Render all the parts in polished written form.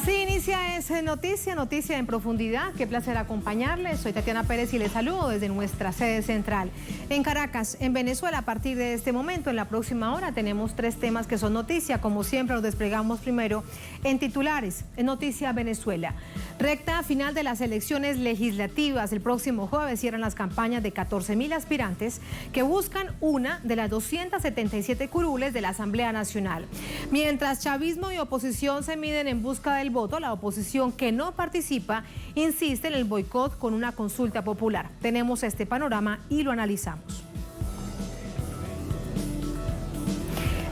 Así inicia Es Noticia en profundidad. Qué placer acompañarles. Soy Tatiana Pérez y les saludo desde nuestra sede central en Caracas, en Venezuela. A partir de este momento, en la próxima hora, tenemos 3 temas que son noticia. Como siempre, nos desplegamos primero en titulares. En Noticia Venezuela. Recta final de las elecciones legislativas. El próximo jueves cierran las campañas de 14.000 aspirantes que buscan una de las 277 curules de la Asamblea Nacional. Mientras chavismo y oposición se miden en busca del voto, la oposición que no participa insiste en el boicot con una consulta popular. Tenemos este panorama y lo analizamos.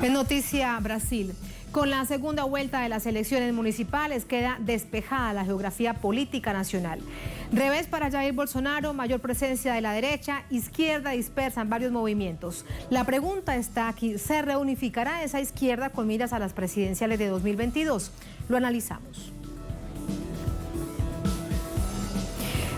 En Noticia Brasil. Con la segunda vuelta de las elecciones municipales queda despejada la geografía política nacional. Revés para Jair Bolsonaro, mayor presencia de la derecha, izquierda dispersa en varios movimientos. La pregunta está aquí, ¿se reunificará esa izquierda con miras a las presidenciales de 2022? Lo analizamos.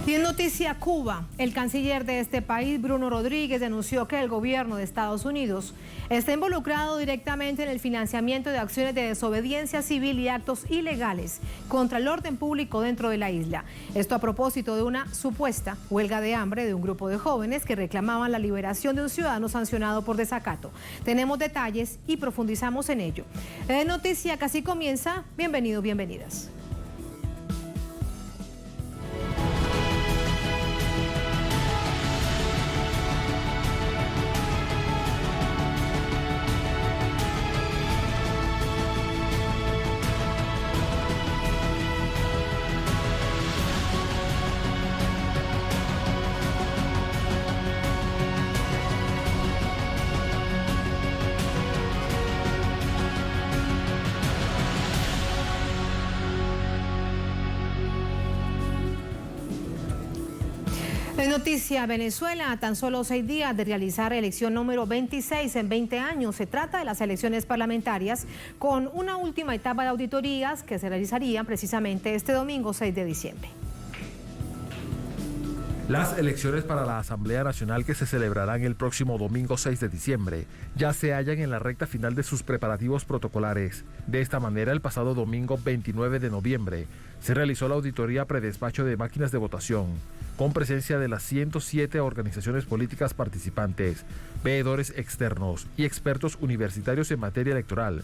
Y en Noticia Cuba, el canciller de este país, Bruno Rodríguez, denunció que el gobierno de Estados Unidos está involucrado directamente en el financiamiento de acciones de desobediencia civil y actos ilegales contra el orden público dentro de la isla. Esto a propósito de una supuesta huelga de hambre de un grupo de jóvenes que reclamaban la liberación de un ciudadano sancionado por desacato. Tenemos detalles y profundizamos en ello. En Noticia que así comienza. Bienvenidos, bienvenidas. En Noticia Venezuela, a tan solo 6 días de realizar elección número 26 en 20 años, se trata de las elecciones parlamentarias con una última etapa de auditorías que se realizarían precisamente este domingo 6 de diciembre. Las elecciones para la Asamblea Nacional que se celebrarán el próximo domingo 6 de diciembre ya se hallan en la recta final de sus preparativos protocolares. De esta manera, el pasado domingo 29 de noviembre se realizó la auditoría predespacho de máquinas de votación, con presencia de las 107 organizaciones políticas participantes, veedores externos y expertos universitarios en materia electoral,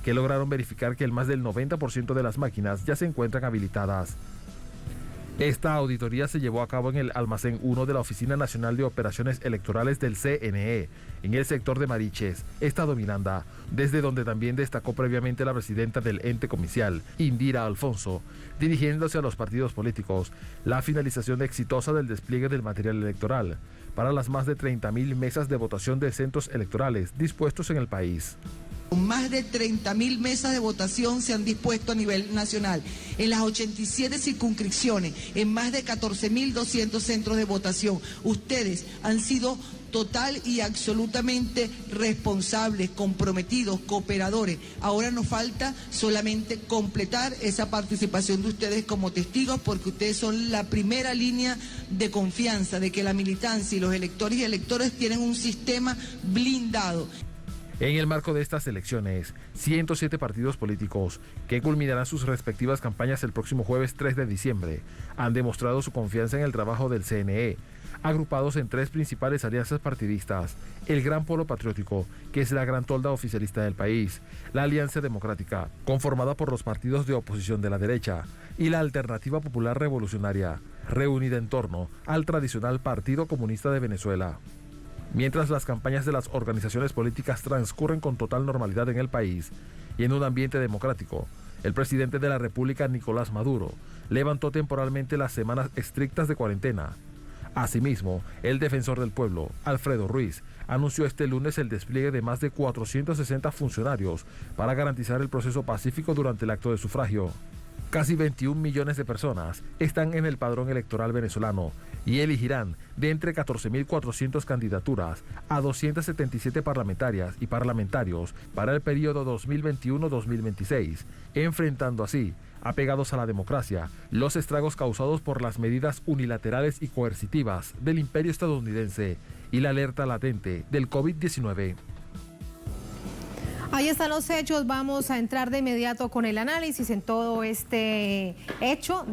que lograron verificar que el más del 90% de las máquinas ya se encuentran habilitadas. Esta auditoría se llevó a cabo en el Almacén 1 de la Oficina Nacional de Operaciones Electorales del CNE, en el sector de Mariches, Estado Miranda, desde donde también destacó previamente la presidenta del ente comicial, Indira Alfonso, dirigiéndose a los partidos políticos, la finalización exitosa del despliegue del material electoral para las más de 30.000 mesas de votación de centros electorales dispuestos en el país. Más de 30.000 mesas de votación se han dispuesto a nivel nacional, en las 87 circunscripciones, en más de 14.200 centros de votación. Ustedes han sido total y absolutamente responsables, comprometidos, cooperadores. Ahora nos falta solamente completar esa participación de ustedes como testigos, porque ustedes son la primera línea de confianza de que la militancia y los electores y electoras tienen un sistema blindado. En el marco de estas elecciones, 107 partidos políticos, que culminarán sus respectivas campañas el próximo jueves 3 de diciembre, han demostrado su confianza en el trabajo del CNE, agrupados en 3 principales alianzas partidistas: el Gran Polo Patriótico, que es la gran tolda oficialista del país, la Alianza Democrática, conformada por los partidos de oposición de la derecha, y la Alternativa Popular Revolucionaria, reunida en torno al tradicional Partido Comunista de Venezuela. Mientras las campañas de las organizaciones políticas transcurren con total normalidad en el país y en un ambiente democrático, el presidente de la República, Nicolás Maduro, levantó temporalmente las semanas estrictas de cuarentena. Asimismo, el defensor del pueblo, Alfredo Ruiz, anunció este lunes el despliegue de más de 460 funcionarios para garantizar el proceso pacífico durante el acto de sufragio. Casi 21 millones de personas están en el padrón electoral venezolano y elegirán de entre 14.400 candidaturas a 277 parlamentarias y parlamentarios para el periodo 2021-2026, enfrentando así, apegados a la democracia, los estragos causados por las medidas unilaterales y coercitivas del imperio estadounidense y la alerta latente del COVID-19. Ahí están los hechos, vamos a entrar de inmediato con el análisis en todo este hecho,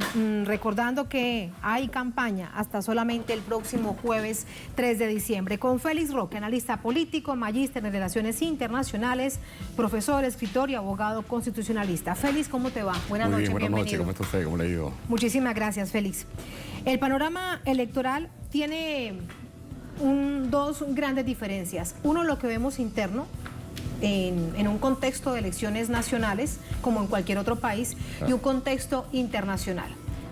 recordando que hay campaña hasta solamente el próximo jueves 3 de diciembre. Con Félix Roque, analista político, magíster en Relaciones Internacionales, profesor, escritor y abogado constitucionalista. Félix, ¿cómo te va? Buenas noches, buenas bienvenido. noches, ¿cómo está usted? ¿Cómo le ha ido? Muchísimas gracias, Félix. El panorama electoral tiene dos grandes diferencias. Uno, lo que vemos interno, en un contexto de elecciones nacionales, como en cualquier otro país, y un contexto internacional.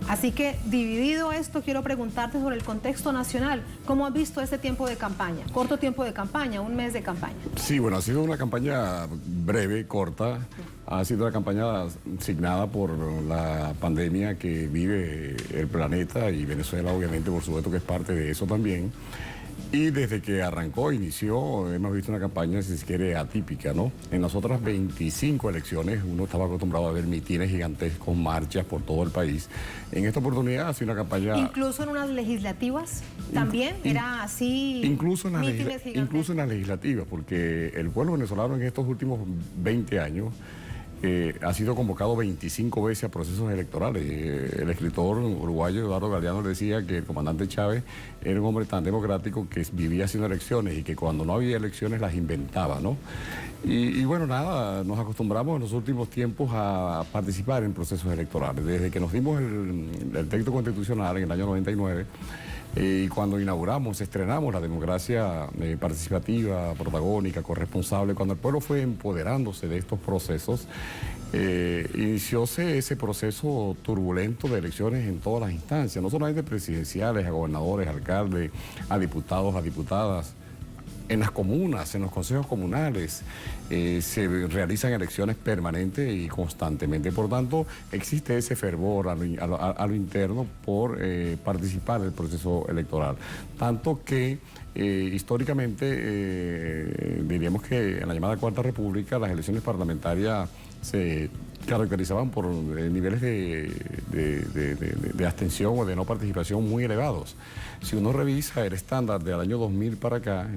Así que, dividido esto, quiero preguntarte sobre el contexto nacional. ¿Cómo has visto este tiempo de campaña? Corto tiempo de campaña, un mes de campaña. Sí, bueno, ha sido una campaña breve, corta. Ha sido una campaña signada por la pandemia que vive el planeta y Venezuela, obviamente, por supuesto que es parte de eso también. Y desde que inició, hemos visto una campaña, si se quiere, atípica, ¿no? En las otras 25 elecciones uno estaba acostumbrado a ver mitines gigantescos, marchas por todo el país. En esta oportunidad ha sido una campaña... Incluso en unas legislativas también era así. Incluso en las legislativas, porque el pueblo venezolano en estos últimos 20 años... ha sido convocado 25 veces a procesos electorales. El escritor uruguayo Eduardo Galeano decía que el comandante Chávez era un hombre tan democrático que vivía haciendo elecciones y que cuando no había elecciones las inventaba, ¿no? Y bueno, nada, nos acostumbramos en los últimos tiempos a participar en procesos electorales. Desde que nos dimos el texto constitucional en el año 99, y cuando estrenamos la democracia participativa, protagónica, corresponsable, cuando el pueblo fue empoderándose de estos procesos, inicióse ese proceso turbulento de elecciones en todas las instancias, no solamente presidenciales, a gobernadores, alcaldes, a diputados, a diputadas. En las comunas, en los consejos comunales, se realizan elecciones permanentes y constantemente. Por tanto, existe ese fervor a lo interno por participar del proceso electoral. Tanto que históricamente, diríamos que en la llamada Cuarta República, las elecciones parlamentarias se caracterizaban por niveles de abstención o de no participación muy elevados. Si uno revisa el estándar del año 2000 para acá,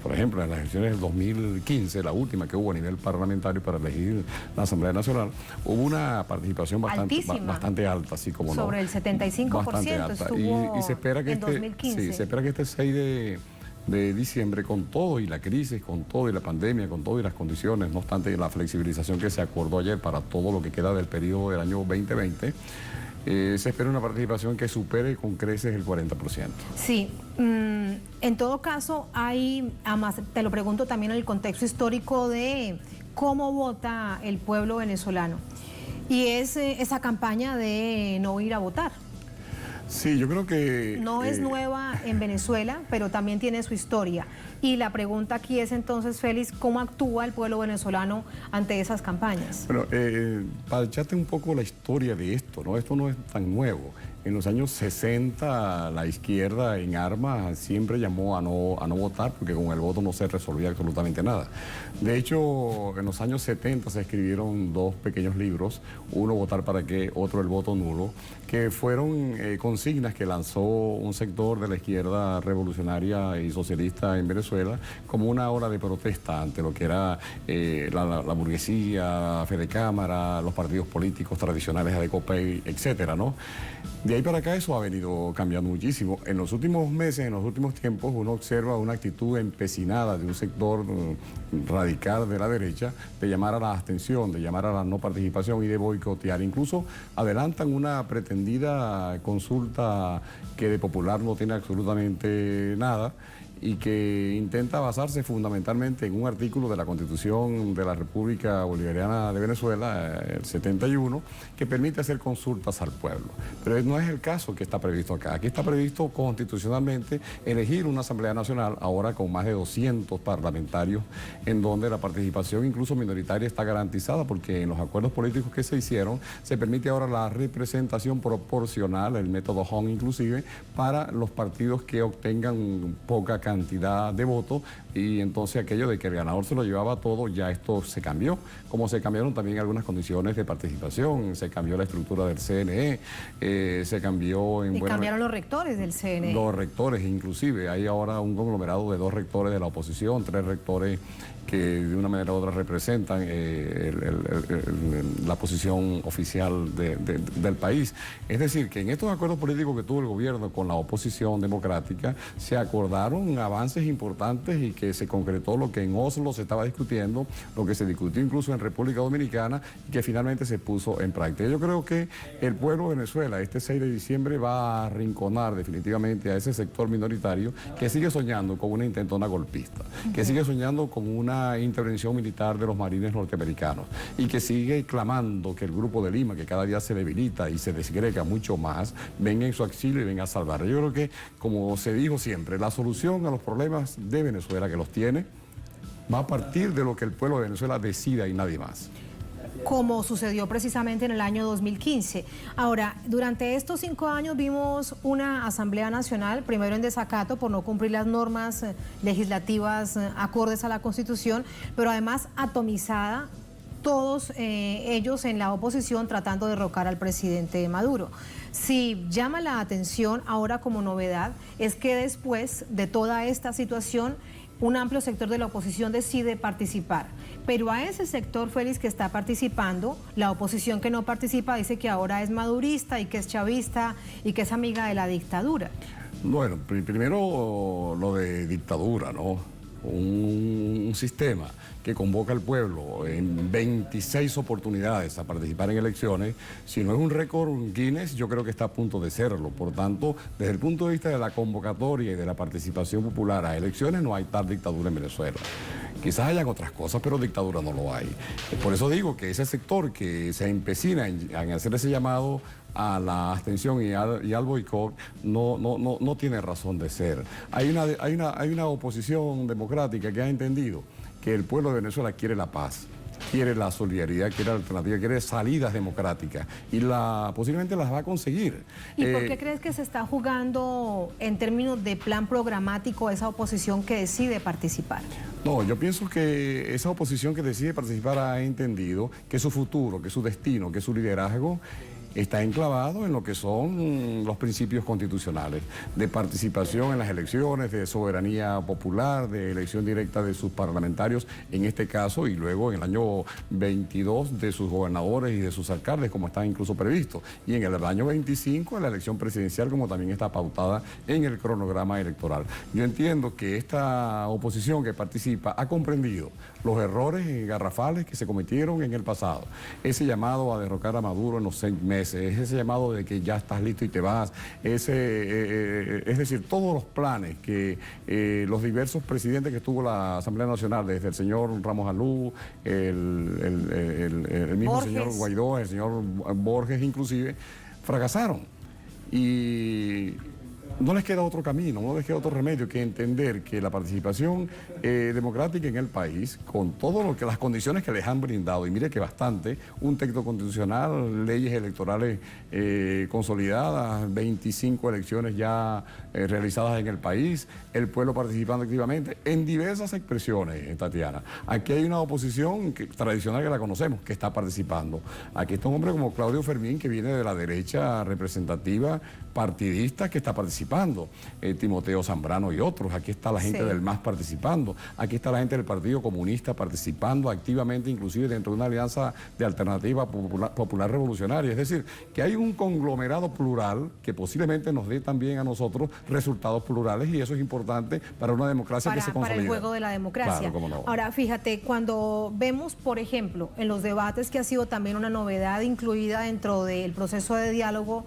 por ejemplo, en las elecciones del 2015, la última que hubo a nivel parlamentario para elegir la Asamblea Nacional, hubo una participación bastante alta, así como sobre el 75% estuvo y se espera que en 2015. Sí, se espera que este 6 de diciembre, con todo y la crisis, con todo y la pandemia, con todo y las condiciones, no obstante la flexibilización que se acordó ayer para todo lo que queda del periodo del año 2020, se espera una participación que supere con creces el 40%. Sí, en todo caso además te lo pregunto también en el contexto histórico de cómo vota el pueblo venezolano, y es esa campaña de no ir a votar. Sí, yo creo que... No es nueva en Venezuela, pero también tiene su historia. Y la pregunta aquí es entonces, Félix, ¿cómo actúa el pueblo venezolano ante esas campañas? Bueno, para echarte un poco la historia de esto, ¿no? Esto no es tan nuevo. En los años 60, la izquierda en armas siempre llamó a no votar porque con el voto no se resolvía absolutamente nada. De hecho, en los años 70 se escribieron dos pequeños libros, uno Votar para qué, otro El voto nulo, que fueron consignas que lanzó un sector de la izquierda revolucionaria y socialista en Venezuela como una ola de protesta ante lo que era la burguesía, Fede Cámara, los partidos políticos tradicionales, ADECOPEI, etcétera, ¿no? De ahí para acá eso ha venido cambiando muchísimo. En los últimos meses, en los últimos tiempos, uno observa una actitud empecinada de un sector radical de la derecha de llamar a la abstención, de llamar a la no participación y de boicotear. Incluso adelantan una pretendida consulta que de popular no tiene absolutamente nada y que intenta basarse fundamentalmente en un artículo de la Constitución de la República Bolivariana de Venezuela, el 71, que permite hacer consultas al pueblo. Pero no es el caso que está previsto acá. Aquí está previsto constitucionalmente elegir una Asamblea Nacional, ahora con más de 200 parlamentarios, en donde la participación incluso minoritaria está garantizada, porque en los acuerdos políticos que se hicieron, se permite ahora la representación proporcional, el método Hong inclusive, para los partidos que obtengan poca cantidad cantidad de votos, y entonces aquello de que el ganador se lo llevaba todo, ya esto se cambió, como se cambiaron también algunas condiciones de participación, se cambió la estructura del CNE, se cambió en... Y cambiaron los rectores del CNE. Los rectores, inclusive, hay ahora un conglomerado de 2 rectores de la oposición, 3 rectores que de una manera u otra representan la posición oficial del país. Es decir, que en estos acuerdos políticos que tuvo el gobierno con la oposición democrática, se acordaron avances importantes y que se concretó lo que en Oslo se estaba discutiendo, lo que se discutió incluso en República Dominicana y que finalmente se puso en práctica. Yo creo que el pueblo de Venezuela este 6 de diciembre va a arrinconar definitivamente a ese sector minoritario que sigue soñando con una intentona golpista, que sigue soñando con una intervención militar de los marines norteamericanos y que sigue clamando que el Grupo de Lima, que cada día se debilita y se desgrega mucho más, venga en su auxilio y venga a salvar. Yo creo que, como se dijo siempre, la solución a los problemas de Venezuela, que los tiene, va a partir de lo que el pueblo de Venezuela decida y nadie más. Como sucedió precisamente en el año 2015. Ahora, durante estos 5 años vimos una Asamblea Nacional, primero en desacato por no cumplir las normas legislativas acordes a la Constitución, pero además atomizada, todos ellos en la oposición tratando de derrocar al presidente Maduro. Si llama la atención ahora como novedad es que después de toda esta situación, un amplio sector de la oposición decide participar. Pero a ese sector, Félix, que está participando, la oposición que no participa dice que ahora es madurista y que es chavista y que es amiga de la dictadura. Bueno, primero lo de dictadura, ¿no? Un sistema que convoca al pueblo en 26 oportunidades a participar en elecciones, si no es un récord Guinness, yo creo que está a punto de serlo. Por tanto, desde el punto de vista de la convocatoria y de la participación popular a elecciones, no hay tal dictadura en Venezuela. Quizás hayan otras cosas, pero dictadura no lo hay. Por eso digo que ese sector que se empecina en hacer ese llamado a la abstención y al boicot no tiene razón de ser. Hay una oposición democrática que ha entendido que el pueblo de Venezuela quiere la paz, quiere la solidaridad, quiere la alternativa, quiere salidas democráticas y posiblemente las va a conseguir. ¿Y por qué crees que se está jugando en términos de plan programático esa oposición que decide participar? No, yo pienso que esa oposición que decide participar ha entendido que su futuro, que su destino, que su liderazgo está enclavado en lo que son los principios constitucionales de participación en las elecciones, de soberanía popular, de elección directa de sus parlamentarios, en este caso, y luego en el año 22 de sus gobernadores y de sus alcaldes, como está incluso previsto, y en el año 25 la elección presidencial, como también está pautada en el cronograma electoral. Yo entiendo que esta oposición que participa ha comprendido los errores garrafales que se cometieron en el pasado, ese llamado a derrocar a Maduro en los 6 meses, es ese llamado de que ya estás listo y te vas, es decir, todos los planes que los diversos presidentes que tuvo la Asamblea Nacional, desde el señor Ramos Alú, el mismo Borges, señor Guaidó, el señor Borges inclusive, fracasaron. Y no les queda otro camino, no les queda otro remedio que entender que la participación democrática en el país, con todas las condiciones que les han brindado, y mire que bastante, un texto constitucional, leyes electorales consolidadas, 25 elecciones ya realizadas en el país, el pueblo participando activamente en diversas expresiones, Tatiana. Aquí hay una oposición tradicional que la conocemos, que está participando. Aquí está un hombre como Claudio Fermín, que viene de la derecha representativa, partidista, que está participando, Timoteo Zambrano y otros. Aquí está la gente del MAS participando, aquí está la gente del Partido Comunista participando activamente, inclusive dentro de una alianza de alternativa popular revolucionaria. Es decir, que hay un conglomerado plural que posiblemente nos dé también a nosotros resultados plurales, y eso es importante para una democracia que se consolida. Para el juego de la democracia. Claro, cómo no. Ahora, fíjate, cuando vemos, por ejemplo, en los debates, que ha sido también una novedad incluida dentro del proceso de diálogo,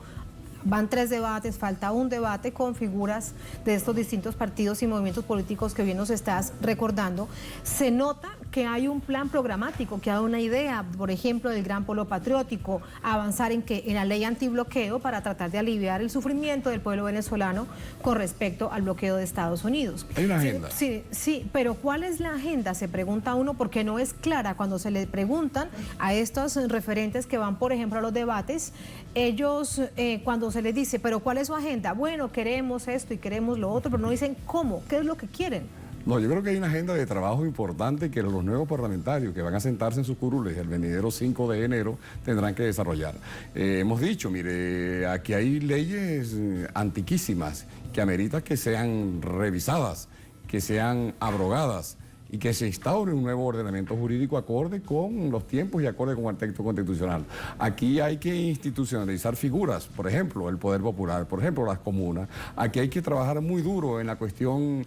van 3 debates, falta un debate con figuras de estos distintos partidos y movimientos políticos que bien nos estás recordando. Se nota que hay un plan programático, que hay una idea, por ejemplo, del Gran Polo Patriótico, avanzar en la ley antibloqueo para tratar de aliviar el sufrimiento del pueblo venezolano con respecto al bloqueo de Estados Unidos. Hay una agenda. Sí, pero ¿cuál es la agenda? Se pregunta uno, porque no es clara cuando se le preguntan a estos referentes que van, por ejemplo, a los debates. Ellos, cuando se les dice, ¿pero cuál es su agenda? Bueno, queremos esto y queremos lo otro, pero no dicen cómo, qué es lo que quieren. No, yo creo que hay una agenda de trabajo importante que los nuevos parlamentarios que van a sentarse en sus curules el venidero 5 de enero tendrán que desarrollar. Hemos dicho, mire, aquí hay leyes antiquísimas que ameritan que sean revisadas, que sean abrogadas y que se instaure un nuevo ordenamiento jurídico acorde con los tiempos y acorde con el texto constitucional. Aquí hay que institucionalizar figuras, por ejemplo, el poder popular, por ejemplo, las comunas. Aquí hay que trabajar muy duro en la cuestión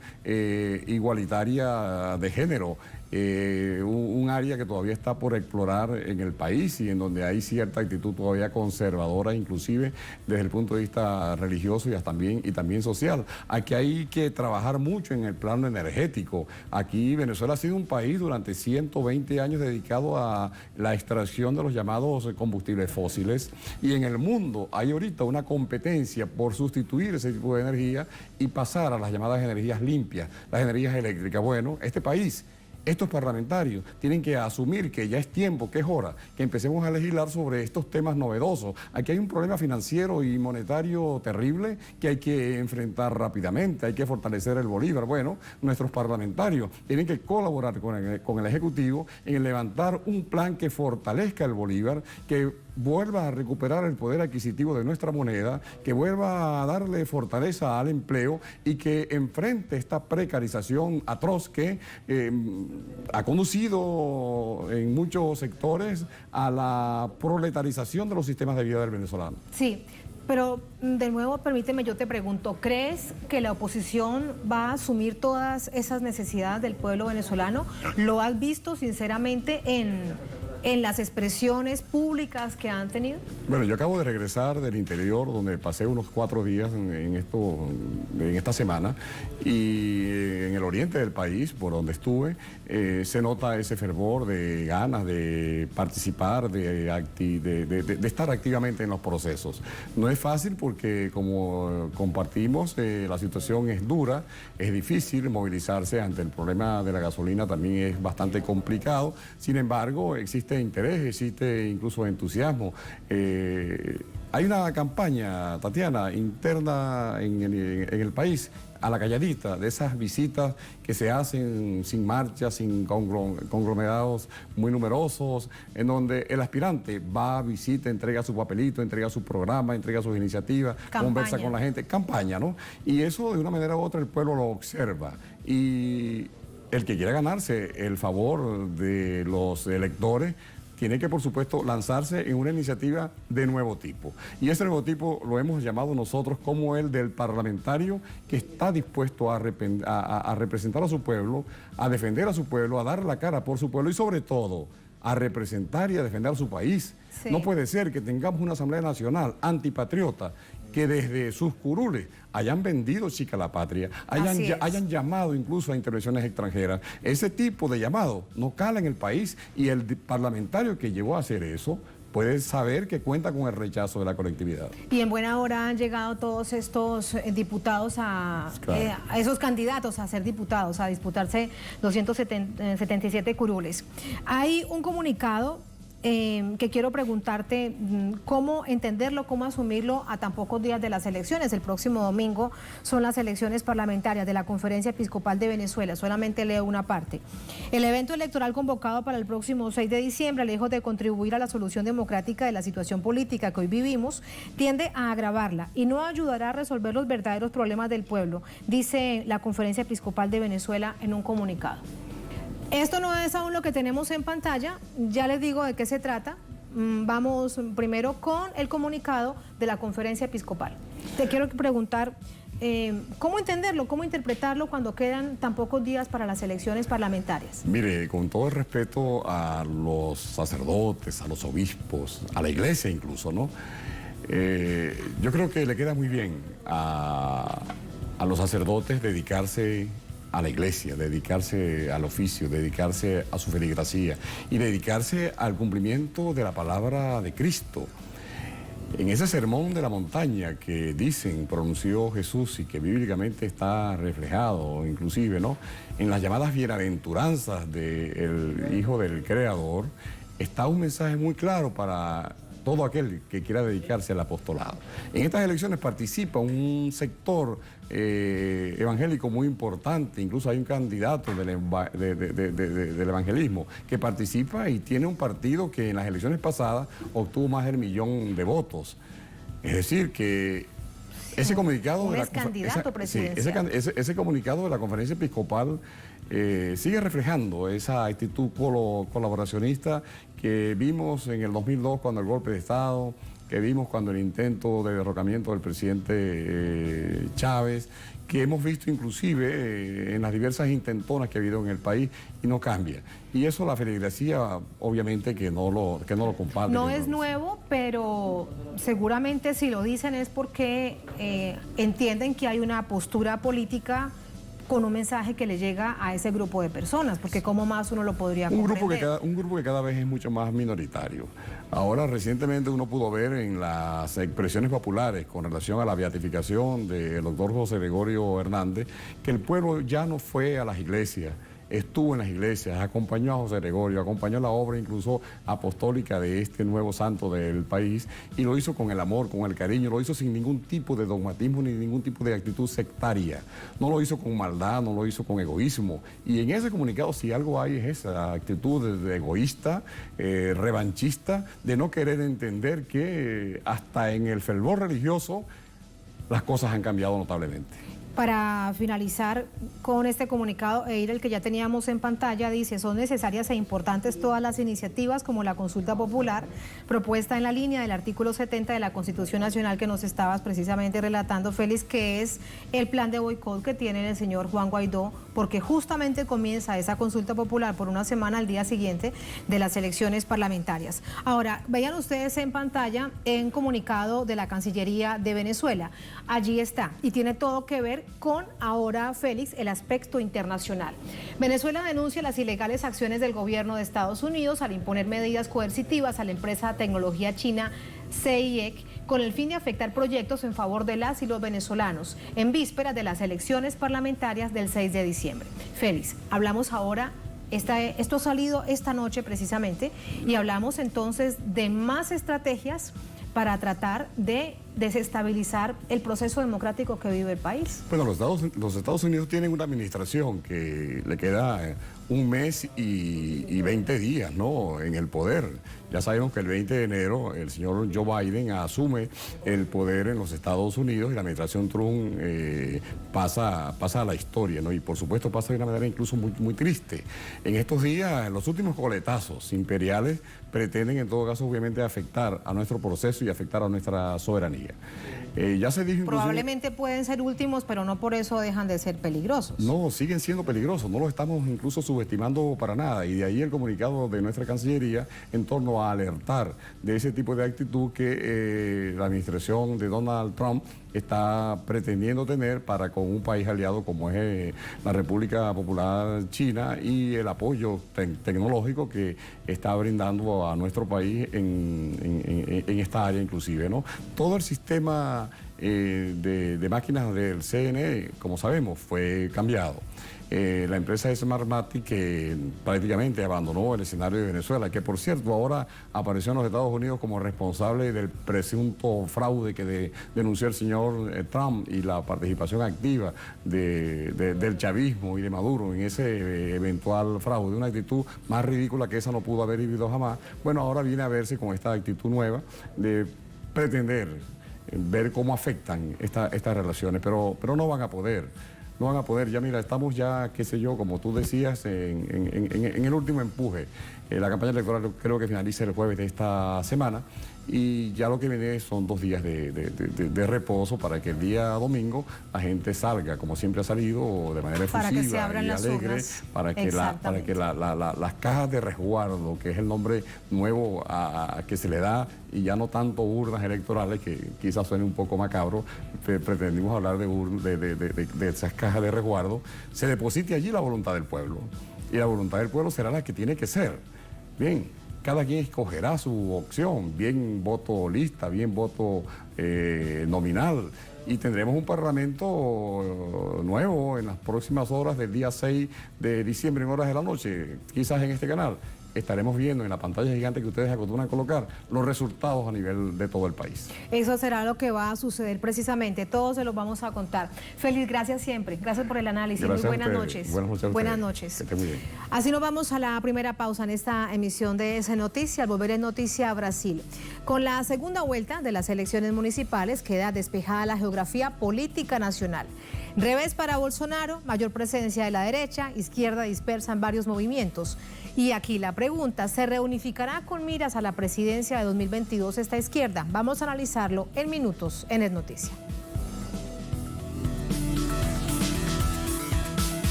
igualitaria de género, un área que todavía está por explorar en el país y en donde hay cierta actitud todavía conservadora, inclusive desde el punto de vista religioso y también social. Aquí hay que trabajar mucho en el plano energético. Aquí Venezuela ha sido un país durante 120 años dedicado a la extracción de los llamados combustibles fósiles, y en el mundo hay ahorita una competencia por sustituir ese tipo de energía y pasar a las llamadas energías limpias, las energías eléctricas. Bueno, este país, estos parlamentarios tienen que asumir que ya es tiempo, que es hora, que empecemos a legislar sobre estos temas novedosos. Aquí hay un problema financiero y monetario terrible que hay que enfrentar rápidamente, hay que fortalecer el bolívar. Bueno, nuestros parlamentarios tienen que colaborar con el Ejecutivo en levantar un plan que fortalezca el bolívar, que vuelva a recuperar el poder adquisitivo de nuestra moneda, que vuelva a darle fortaleza al empleo y que enfrente esta precarización atroz que ha conducido en muchos sectores a la proletarización de los sistemas de vida del venezolano. Sí, pero de nuevo, permíteme, yo te pregunto, ¿crees que la oposición va a asumir todas esas necesidades del pueblo venezolano? ¿Lo has visto sinceramente en las expresiones públicas que han tenido? Bueno, yo acabo de regresar del interior, donde pasé unos 4 días en esta semana, y en el oriente del país, por donde estuve, se nota ese fervor de ganas de participar, de estar activamente en los procesos. No es fácil porque, como compartimos, la situación es dura, es difícil movilizarse ante el problema de la gasolina, también es bastante complicado. Sin embargo, existe interés, existe incluso entusiasmo. Hay una campaña, Tatiana, interna en el país, a la calladita, de esas visitas que se hacen sin marchas, sin conglomerados muy numerosos, en donde el aspirante va, visita, entrega su papelito, entrega su programa, entrega sus iniciativas, conversa con la gente, campaña, ¿no? Y eso de una manera u otra el pueblo lo observa. Y el que quiera ganarse el favor de los electores tiene que, por supuesto, lanzarse en una iniciativa de nuevo tipo. Y ese nuevo tipo lo hemos llamado nosotros como el del parlamentario que está dispuesto a representar a su pueblo, a defender a su pueblo, a dar la cara por su pueblo y, sobre todo, a representar y a defender a su país. Sí. No puede ser que tengamos una Asamblea Nacional antipatriota que desde sus curules hayan vendido chica la patria, hayan llamado incluso a intervenciones extranjeras. Ese tipo de llamado no cala en el país, y el parlamentario que llegó a hacer eso puede saber que cuenta con el rechazo de la colectividad. Y en buena hora han llegado todos estos diputados a esos candidatos a ser diputados, a disputarse 277 curules. Hay un comunicado que quiero preguntarte cómo entenderlo, cómo asumirlo a tan pocos días de las elecciones. El próximo domingo son las elecciones parlamentarias de la Conferencia Episcopal de Venezuela. Solamente leo una parte. El evento electoral convocado para el próximo 6 de diciembre, lejos de contribuir a la solución democrática de la situación política que hoy vivimos, tiende a agravarla y no ayudará a resolver los verdaderos problemas del pueblo, dice la Conferencia Episcopal de Venezuela en un comunicado. Esto no es aún lo que tenemos en pantalla, ya les digo de qué se trata. Vamos primero con el comunicado de la Conferencia Episcopal. Te quiero preguntar, ¿cómo entenderlo, cómo interpretarlo cuando quedan tan pocos días para las elecciones parlamentarias? Mire, con todo el respeto a los sacerdotes, a los obispos, a la iglesia incluso, ¿no? Yo creo que le queda muy bien a los sacerdotes dedicarse a la iglesia, dedicarse al oficio, dedicarse a su feligresía y dedicarse al cumplimiento de la palabra de Cristo. En ese sermón de la montaña que dicen pronunció Jesús y que bíblicamente está reflejado inclusive, ¿no?, en las llamadas bienaventuranzas del Hijo del Creador, está un mensaje muy claro para todo aquel que quiera dedicarse al apostolado. En estas elecciones participa un sector evangélico muy importante, incluso hay un candidato del evangelismo que participa y tiene un partido que en las elecciones pasadas obtuvo más del 1.000.000 de votos. Es decir, que ese comunicado de ese comunicado de la Conferencia Episcopal sigue reflejando esa actitud colaboracionista que vimos en el 2002 cuando el golpe de Estado, que vimos cuando el intento de derrocamiento del presidente Chávez, que hemos visto inclusive en las diversas intentonas que ha habido en el país y no cambia. Y eso la feligresía obviamente que no lo comparte. No es nuevo, pero seguramente si lo dicen es porque entienden que hay una postura política con un mensaje que le llega a ese grupo de personas, porque ¿cómo más uno lo podría comprender? Un grupo que cada vez es mucho más minoritario. Ahora, recientemente uno pudo ver en las expresiones populares con relación a la beatificación del doctor José Gregorio Hernández, que el pueblo ya no fue a las iglesias, estuvo en las iglesias, acompañó a José Gregorio, acompañó la obra incluso apostólica de este nuevo santo del país y lo hizo con el amor, con el cariño, lo hizo sin ningún tipo de dogmatismo ni ningún tipo de actitud sectaria. No lo hizo con maldad, no lo hizo con egoísmo. Y en ese comunicado si algo hay es esa actitud de egoísta, revanchista, de no querer entender que hasta en el fervor religioso las cosas han cambiado notablemente. Para finalizar con este comunicado, el que ya teníamos en pantalla, dice: son necesarias e importantes todas las iniciativas como la consulta popular propuesta en la línea del artículo 70 de la Constitución Nacional que nos estabas precisamente relatando, Félix, que es el plan de boicot que tiene el señor Juan Guaidó, porque justamente comienza esa consulta popular por una semana al día siguiente de las elecciones parlamentarias. Ahora, vean ustedes en pantalla un comunicado de la Cancillería de Venezuela. Allí está, y tiene todo que ver con ahora, Félix, el aspecto internacional. Venezuela denuncia las ilegales acciones del gobierno de Estados Unidos al imponer medidas coercitivas a la empresa de tecnología china CIEC con el fin de afectar proyectos en favor de las y los venezolanos en vísperas de las elecciones parlamentarias del 6 de diciembre. Félix, hablamos ahora. Esto ha salido esta noche precisamente y hablamos entonces de más estrategias para tratar de desestabilizar el proceso democrático que vive el país. Bueno, los Estados Unidos tienen una administración que le queda un mes y 20 días, ¿no?, en el poder. Ya sabemos que el 20 de enero el señor Joe Biden asume el poder en los Estados Unidos y la administración Trump pasa a la historia, ¿no? Y por supuesto pasa de una manera incluso muy triste. En estos días, los últimos coletazos imperiales pretenden en todo caso obviamente afectar a nuestro proceso y afectar a nuestra soberanía. Ya se dijo probablemente pueden ser últimos, pero no por eso dejan de ser peligrosos. No, siguen siendo peligrosos, no lo estamos incluso subestimando para nada, y de ahí el comunicado de nuestra Cancillería en torno a alertar de ese tipo de actitud que la administración de Donald Trump está pretendiendo tener para con un país aliado como es la República Popular China y el apoyo tecnológico que está brindando a nuestro país en esta área inclusive, ¿no? Todo el sistema de máquinas del CNE, como sabemos, fue cambiado. La empresa Smartmatic que prácticamente abandonó el escenario de Venezuela, que por cierto ahora apareció en los Estados Unidos como responsable del presunto fraude que denunció el señor Trump y la participación activa del chavismo y de Maduro en ese eventual fraude, una actitud más ridícula que esa no pudo haber vivido jamás. Bueno, ahora viene a verse con esta actitud nueva de pretender ver cómo afectan estas relaciones, pero no van a poder. No van a poder, ya mira, estamos ya, qué sé yo, como tú decías, en el último empuje. La campaña electoral creo que finaliza el jueves de esta semana y ya lo que viene son 2 días de reposo para que el día domingo la gente salga, como siempre ha salido, de manera efusiva y alegre, para que las cajas de resguardo, que es el nombre nuevo que se le da, y ya no tanto urnas electorales, que quizás suene un poco macabro, pretendimos hablar de esas cajas de resguardo, se deposite allí la voluntad del pueblo. Y la voluntad del pueblo será la que tiene que ser. Bien, cada quien escogerá su opción, bien voto lista, bien voto nominal, y tendremos un parlamento nuevo en las próximas horas del día 6 de diciembre en horas de la noche, quizás en este canal. Estaremos viendo en la pantalla gigante que ustedes acostumbran a colocar los resultados a nivel de todo el país. Eso será lo que va a suceder precisamente, todos se los vamos a contar. Félix, gracias siempre, gracias por el análisis, Gracias, muy buenas noches. Buenas noches. Que esté muy bien. Así nos vamos a la primera pausa en esta emisión de S Noticia. Al volver en Noticia Brasil. Con la segunda vuelta de las elecciones municipales queda despejada la geografía política nacional. Revés para Bolsonaro, mayor presencia de la derecha, izquierda dispersa en varios movimientos. Y aquí la pregunta, ¿se reunificará con miras a la presidencia de 2022 esta izquierda? Vamos a analizarlo en minutos en Es Noticia.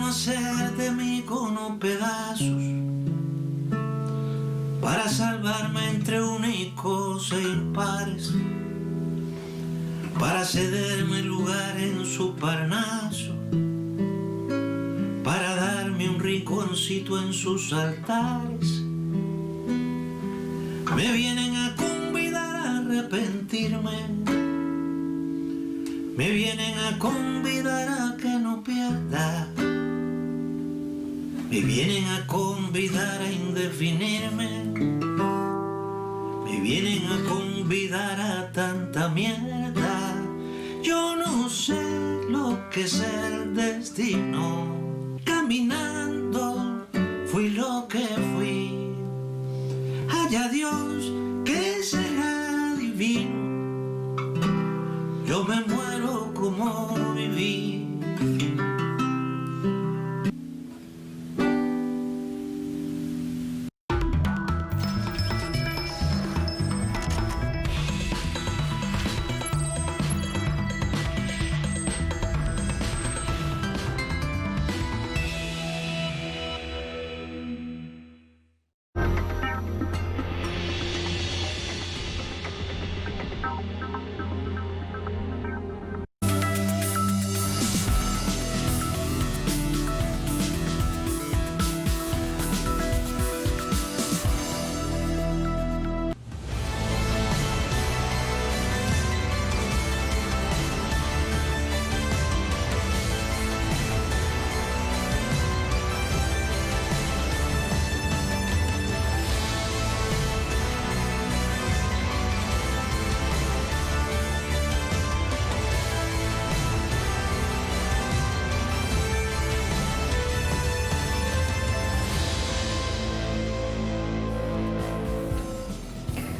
Hacer de mí con pedazos, para salvarme entre únicos e impares, para cederme lugar en su parnaso, para darme un rinconcito en sus altares. Me vienen a convidar a arrepentirme, me vienen a convidar a que no pierda. Me vienen a convidar a indefinirme, me vienen a convidar a tanta mierda. Yo no sé lo que es el destino, caminando fui lo que fui. Haya Dios que será divino, yo me muero como viví.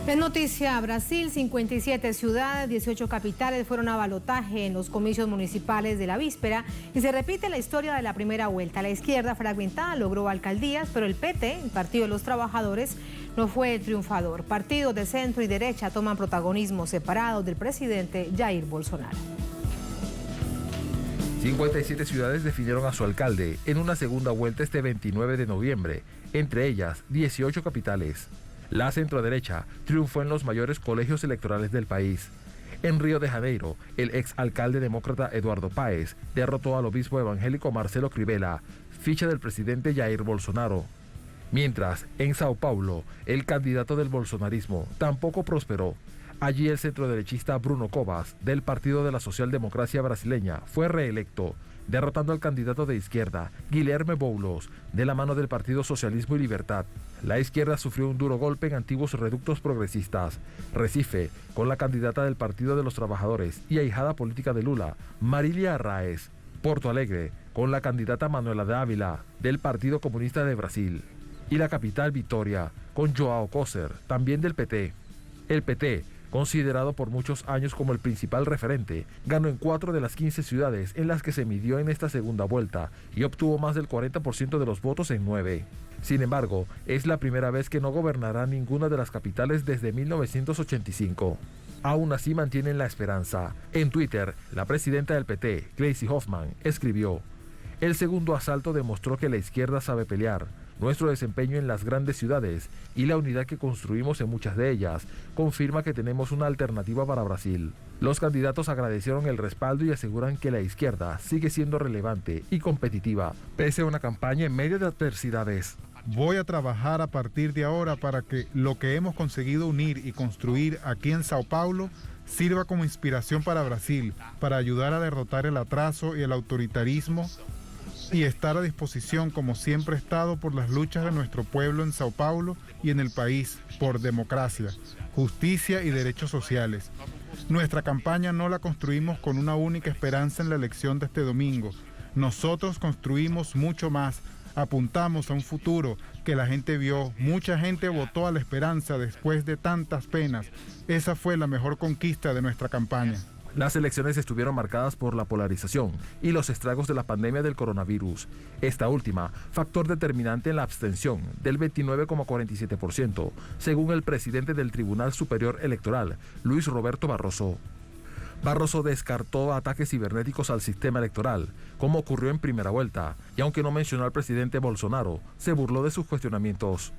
En Noticia Brasil, 57 ciudades, 18 capitales fueron a balotaje en los comicios municipales de la víspera y se repite la historia de la primera vuelta. La izquierda fragmentada logró alcaldías, pero el PT, el Partido de los Trabajadores, no fue el triunfador. Partidos de centro y derecha toman protagonismo separados del presidente Jair Bolsonaro. 57 ciudades definieron a su alcalde en una segunda vuelta este 29 de noviembre, entre ellas 18 capitales. La centroderecha triunfó en los mayores colegios electorales del país. En Río de Janeiro, el exalcalde demócrata Eduardo Paes derrotó al obispo evangélico Marcelo Crivella, ficha del presidente Jair Bolsonaro. Mientras, en Sao Paulo, el candidato del bolsonarismo tampoco prosperó. Allí el centroderechista Bruno Covas, del Partido de la Socialdemocracia Brasileña, fue reelecto, derrotando al candidato de izquierda, Guilherme Boulos, de la mano del Partido Socialismo y Libertad. la izquierda sufrió un duro golpe en antiguos reductos progresistas. Recife, con la candidata del Partido de los Trabajadores y ahijada política de Lula, Marilia Arraez. Porto Alegre, con la candidata Manuela Dávila, del Partido Comunista de Brasil. Y la capital, Vitória, con João Coser, también del PT. El PT, considerado por muchos años como el principal referente, ganó en 4 de las 15 ciudades en las que se midió en esta segunda vuelta y obtuvo más del 40% de los votos en 9. Sin embargo, es la primera vez que no gobernará ninguna de las capitales desde 1985. Aún así mantienen la esperanza. En Twitter, la presidenta del PT, Gleisi Hoffmann, escribió: "El segundo asalto demostró que la izquierda sabe pelear. Nuestro desempeño en las grandes ciudades y la unidad que construimos en muchas de ellas confirma que tenemos una alternativa para Brasil". Los candidatos agradecieron el respaldo y aseguran que la izquierda sigue siendo relevante y competitiva, pese a una campaña en medio de adversidades. Voy a trabajar a partir de ahora para que lo que hemos conseguido unir y construir aquí en Sao Paulo sirva como inspiración para Brasil, para ayudar a derrotar el atraso y el autoritarismo y estar a disposición, como siempre he estado, por las luchas de nuestro pueblo en Sao Paulo y en el país, por democracia, justicia y derechos sociales. Nuestra campaña no la construimos con una única esperanza en la elección de este domingo. Nosotros construimos mucho más. Apuntamos a un futuro que la gente vio. Mucha gente votó a la esperanza después de tantas penas. Esa fue la mejor conquista de nuestra campaña. Las elecciones estuvieron marcadas por la polarización y los estragos de la pandemia del coronavirus. Esta última, factor determinante en la abstención del 29,47%, según el presidente del Tribunal Superior Electoral, Luis Roberto Barroso. Barroso descartó ataques cibernéticos al sistema electoral, como ocurrió en primera vuelta, y aunque no mencionó al presidente Bolsonaro, se burló de sus cuestionamientos.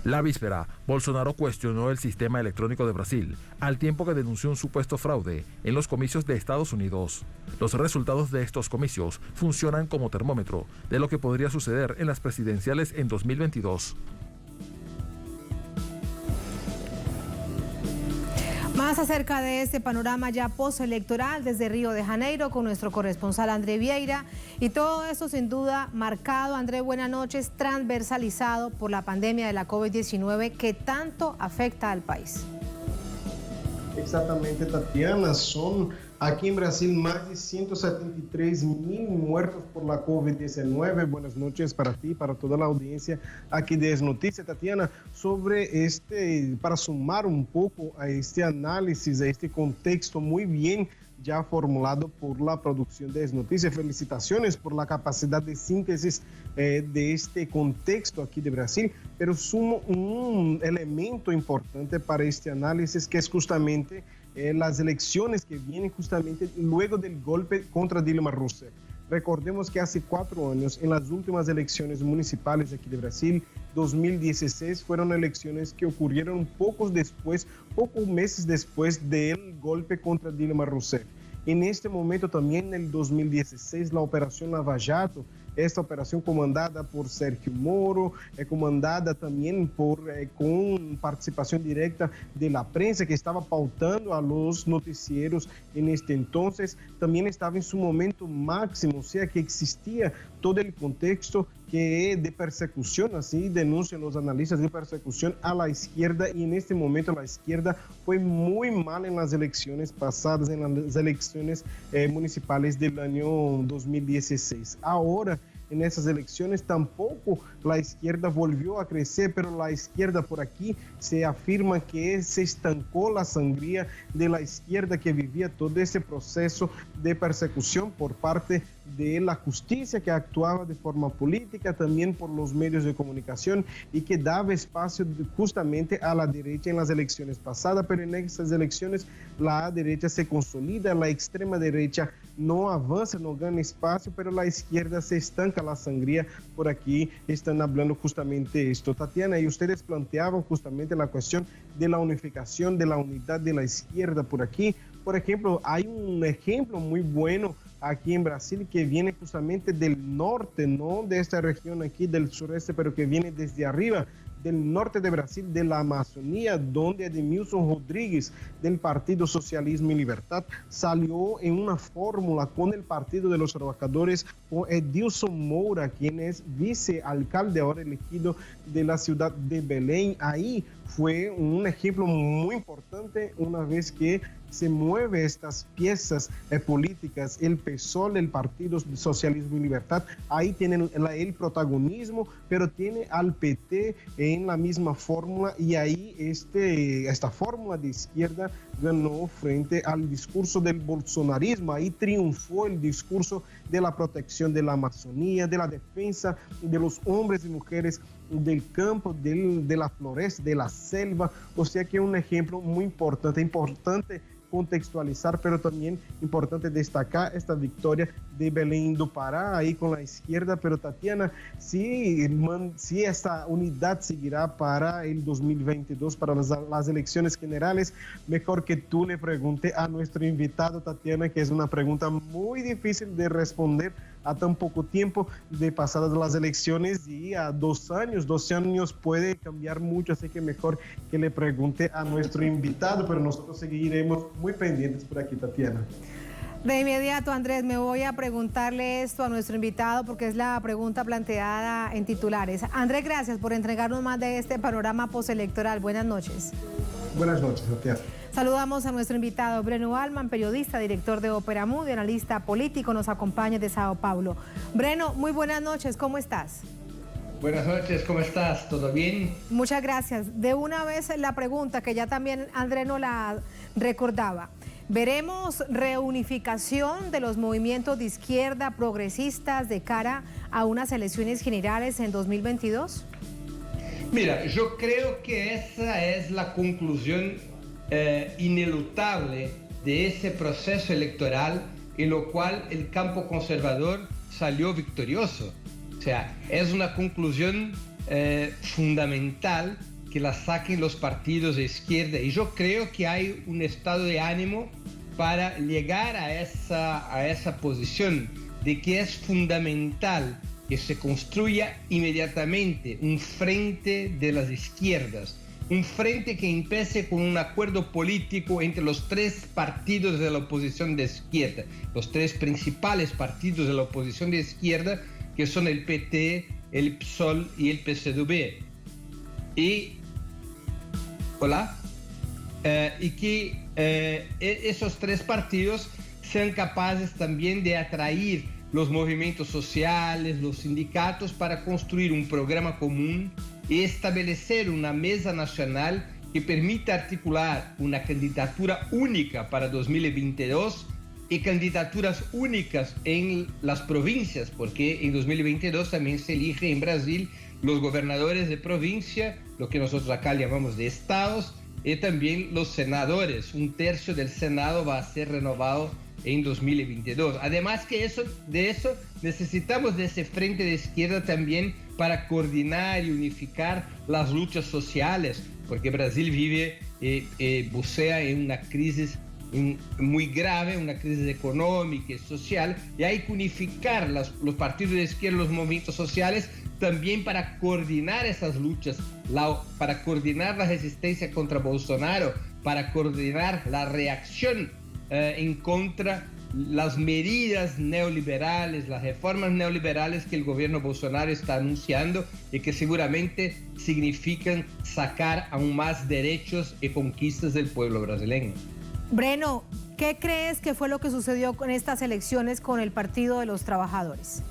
La víspera, Bolsonaro cuestionó el sistema electrónico de Brasil, al tiempo que denunció un supuesto fraude en los comicios de Estados Unidos. Los resultados de estos comicios funcionan como termómetro de lo que podría suceder en las presidenciales en 2022. Más acerca de este panorama ya postelectoral desde Río de Janeiro con nuestro corresponsal André Vieira, y todo esto sin duda marcado, André, buenas noches, transversalizado por la pandemia de la COVID-19 que tanto afecta al país. Exactamente, Tatiana, son aquí en Brasil más de 173.000 muertos por la COVID-19. Buenas noches para ti, para toda la audiencia aquí de Es Noticia, Tatiana, sobre para sumar un poco a este análisis, a este contexto muy bien ya formulado por la producción de Es Noticia. Felicitaciones por la capacidad de síntesis de este contexto aquí de Brasil, pero sumo un elemento importante para este análisis, que es justamente las elecciones que vienen justamente luego del golpe contra Dilma Rousseff. Recordemos que hace 4 años, en las últimas elecciones municipales aquí de Brasil, 2016, fueron elecciones que ocurrieron pocos meses después del golpe contra Dilma Rousseff. En este momento también, en el 2016, la Operación Lava Jato, esta operación comandada por Sergio Moro, comandada también con participación directa de la prensa, que estaba pautando a los noticieros en este entonces, también estaba en su momento máximo, o sea que existía todo el contexto de persecución, así denuncian los analistas, de persecución a la izquierda, y en este momento la izquierda fue muy mal en las elecciones pasadas, en las elecciones municipales del año 2016. Ahora, en esas elecciones tampoco la izquierda volvió a crecer, pero la izquierda por aquí se afirma que se estancó la sangría de la izquierda, que vivía todo ese proceso de persecución por parte de la justicia, que actuaba de forma política, también por los medios de comunicación, y que daba espacio justamente a la derecha en las elecciones pasadas, pero en esas elecciones la derecha se consolida, la extrema derecha no avanza, no gana espacio, pero la izquierda se estanca la sangría. Por aquí están hablando justamente esto, Tatiana, y ustedes planteaban justamente la cuestión de la unificación, de la unidad de la izquierda por aquí. Por ejemplo, hay un ejemplo muy bueno aquí en Brasil que viene justamente del norte, no de esta región aquí del sureste, pero que viene desde arriba, del norte de Brasil, de la Amazonía, donde Edmilson Rodríguez del Partido Socialismo y Libertad salió en una fórmula con el Partido de los Trabajadores, con Edilson Moura, quien es vicealcalde ahora elegido de la ciudad de Belén. Ahí fue un ejemplo muy importante una vez que se mueve estas piezas políticas, el PSOL, el Partido Socialismo y Libertad, ahí tienen el protagonismo, pero tiene al PT en la misma fórmula, y ahí esta fórmula de izquierda ganó frente al discurso del bolsonarismo. Ahí triunfó el discurso de la protección de la Amazonía, de la defensa de los hombres y mujeres del campo, de la floresta, de la selva. O sea que es un ejemplo muy importante contextualizar, pero también importante destacar esta victoria de Belém do Pará ahí con la izquierda. Pero Tatiana, si esta unidad seguirá para el 2022, para las elecciones generales, mejor que tú le pregunte a nuestro invitado, Tatiana, que es una pregunta muy difícil de responder a tan poco tiempo de pasadas las elecciones, y a 2 años, 12 años puede cambiar mucho, así que mejor que le pregunte a nuestro invitado, pero nosotros seguiremos muy pendientes por aquí, Tatiana. De inmediato, Andrés, me voy a preguntarle esto a nuestro invitado porque es la pregunta planteada en titulares. Andrés, gracias por entregarnos más de este panorama postelectoral. Buenas noches. Buenas noches, Tatiana. Saludamos a nuestro invitado, Breno Allman, periodista, director de Ópera Mundi, analista político, nos acompaña de Sao Paulo. Breno, muy buenas noches, ¿cómo estás? Buenas noches, ¿cómo estás? ¿Todo bien? Muchas gracias. De una vez la pregunta que ya también Andrés nos la recordaba. ¿Veremos reunificación de los movimientos de izquierda progresistas de cara a unas elecciones generales en 2022? Mira, yo creo que esa es la conclusión inelutable de ese proceso electoral, en lo cual el campo conservador salió victorioso. O sea, es una conclusión fundamental que la saquen los partidos de izquierda, y yo creo que hay un estado de ánimo para llegar a esa posición de que es fundamental que se construya inmediatamente un frente de las izquierdas, un frente que empiece con un acuerdo político entre los 3 partidos de la oposición de izquierda, los 3 principales partidos de la oposición de izquierda, que son el PT, el PSOL y el PCdoB. Y que esos 3 partidos sean capaces también de atraer los movimientos sociales, los sindicatos, para construir un programa común y establecer una mesa nacional que permita articular una candidatura única para 2022 y candidaturas únicas en las provincias, porque en 2022 también se elige en Brasil los gobernadores de provincia, lo que nosotros acá llamamos de estados, y también los senadores. 1/3 del Senado va a ser renovado en 2022. Además de eso necesitamos de ese frente de izquierda también para coordinar y unificar las luchas sociales, porque Brasil bucea en una crisis muy grave, una crisis económica y social, y hay que unificar los partidos de izquierda, los movimientos sociales, también para coordinar esas luchas, para coordinar la resistencia contra Bolsonaro, para coordinar la reacción en contra las medidas neoliberales, las reformas neoliberales que el gobierno Bolsonaro está anunciando y que seguramente significan sacar aún más derechos y conquistas del pueblo brasileño. Breno, ¿qué crees que fue lo que sucedió con estas elecciones con el Partido de los Trabajadores?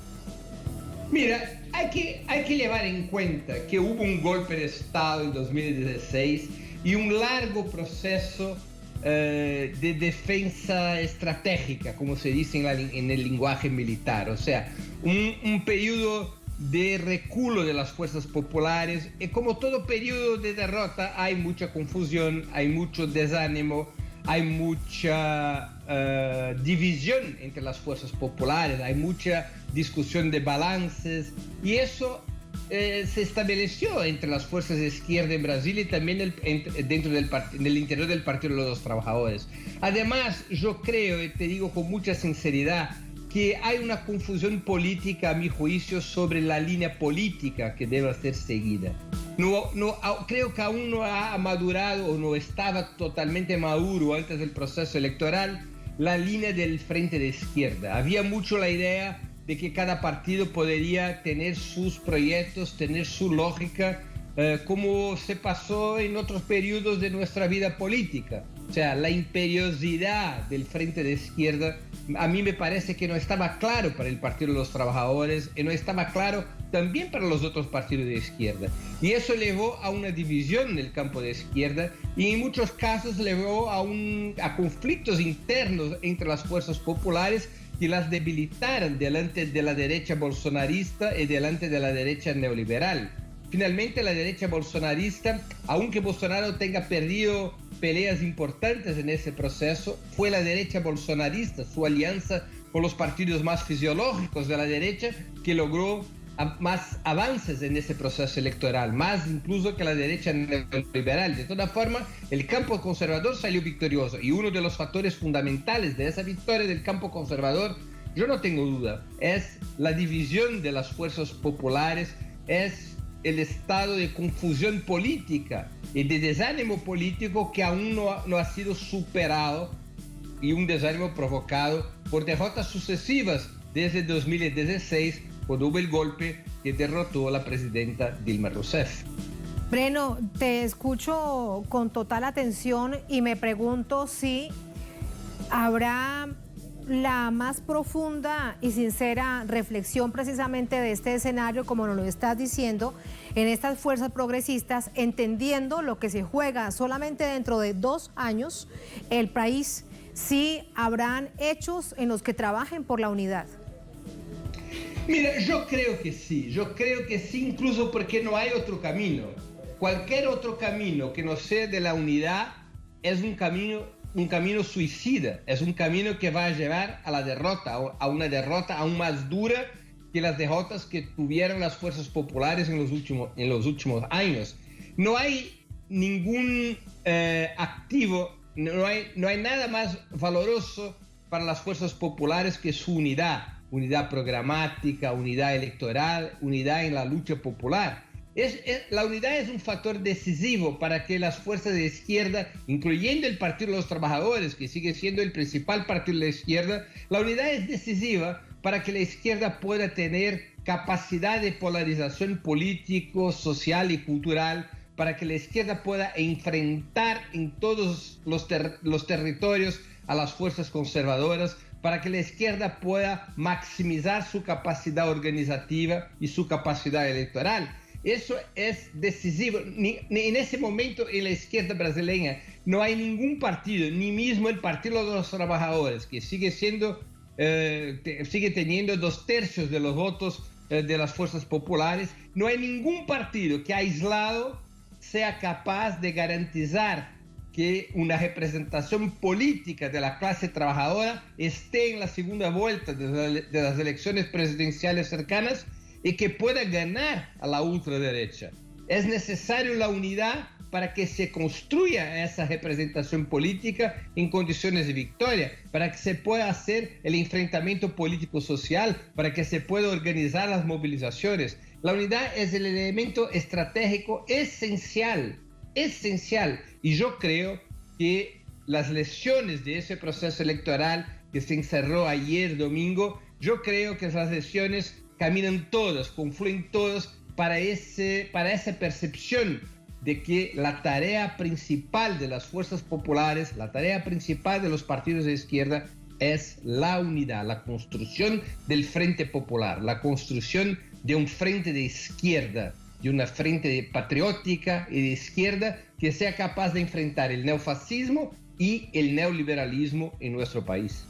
Mira, hay que llevar en cuenta que hubo un golpe de Estado en 2016 y un largo proceso de defensa estratégica, como se dice en el lenguaje militar. O sea, un periodo de reculo de las fuerzas populares, y como todo periodo de derrota hay mucha confusión, hay mucho desánimo, hay mucha división entre las fuerzas populares, hay mucha discusión de balances, y eso se estableció entre las fuerzas de izquierda en Brasil y también dentro del interior del Partido de los Trabajadores. Además, yo creo, y te digo con mucha sinceridad, que hay una confusión política, a mi juicio, sobre la línea política que debe ser seguida. Creo que aún no ha madurado o no estaba totalmente maduro antes del proceso electoral la línea del frente de izquierda. Había mucho la idea de que cada partido podría tener sus proyectos, tener su lógica, como se pasó en otros periodos de nuestra vida política. O sea, la imperiosidad del frente de izquierda a mí me parece que no estaba claro para el Partido de los Trabajadores y no estaba claro también para los otros partidos de izquierda. Y eso llevó a una división en el campo de izquierda y en muchos casos llevó a conflictos internos entre las fuerzas populares que las debilitaron delante de la derecha bolsonarista y delante de la derecha neoliberal. Finalmente, la derecha bolsonarista, aunque Bolsonaro tenga perdido peleas importantes en ese proceso, fue la derecha bolsonarista, su alianza con los partidos más fisiológicos de la derecha, que logró más avances en ese proceso electoral, más incluso que la derecha neoliberal. De todas formas, el campo conservador salió victorioso y uno de los factores fundamentales de esa victoria del campo conservador, yo no tengo duda, es la división de las fuerzas populares, es el estado de confusión política y de desánimo político que aún no ha sido superado y un desánimo provocado por derrotas sucesivas desde 2016, cuando hubo el golpe que derrotó a la presidenta Dilma Rousseff. Breno, te escucho con total atención y me pregunto si habrá la más profunda y sincera reflexión precisamente de este escenario, como nos lo estás diciendo, en estas fuerzas progresistas, entendiendo lo que se juega solamente dentro de 2 años el país, si habrán hechos en los que trabajen por la unidad. Mira, yo creo que sí, incluso porque no hay otro camino. Cualquier otro camino que no sea de la unidad es un camino suicida, es un camino que va a llevar a la derrota, a una derrota aún más dura que las derrotas que tuvieron las fuerzas populares en los últimos años. No hay ningún activo, no hay nada más valoroso para las fuerzas populares que su unidad programática, unidad electoral, unidad en la lucha popular. La unidad es un factor decisivo para que las fuerzas de izquierda, incluyendo el Partido de los Trabajadores, que sigue siendo el principal partido de la izquierda, la unidad es decisiva para que la izquierda pueda tener capacidad de polarización político, social y cultural, para que la izquierda pueda enfrentar en todos los territorios a las fuerzas conservadoras, para que la izquierda pueda maximizar su capacidad organizativa y su capacidad electoral. Eso es decisivo. En ese momento en la izquierda brasileña no hay ningún partido, ni mismo el Partido de los Trabajadores, que sigue teniendo 2/3 de los votos de las fuerzas populares. No hay ningún partido que aislado sea capaz de garantizar que una representación política de la clase trabajadora esté en la segunda vuelta de las elecciones presidenciales cercanas y que pueda ganar a la ultraderecha. Es necesario la unidad para que se construya esa representación política en condiciones de victoria, para que se pueda hacer el enfrentamiento político-social, para que se pueda organizar las movilizaciones. La unidad es el elemento estratégico esencial. Y yo creo que las lecciones de ese proceso electoral que se encerró ayer domingo, yo creo que esas lecciones caminan todas, confluyen todas para esa percepción de que la tarea principal de las fuerzas populares, la tarea principal de los partidos de izquierda es la unidad, la construcción del frente popular, la construcción de un frente de izquierda, de una frente patriótica y de izquierda que sea capaz de enfrentar el neofascismo y el neoliberalismo en nuestro país.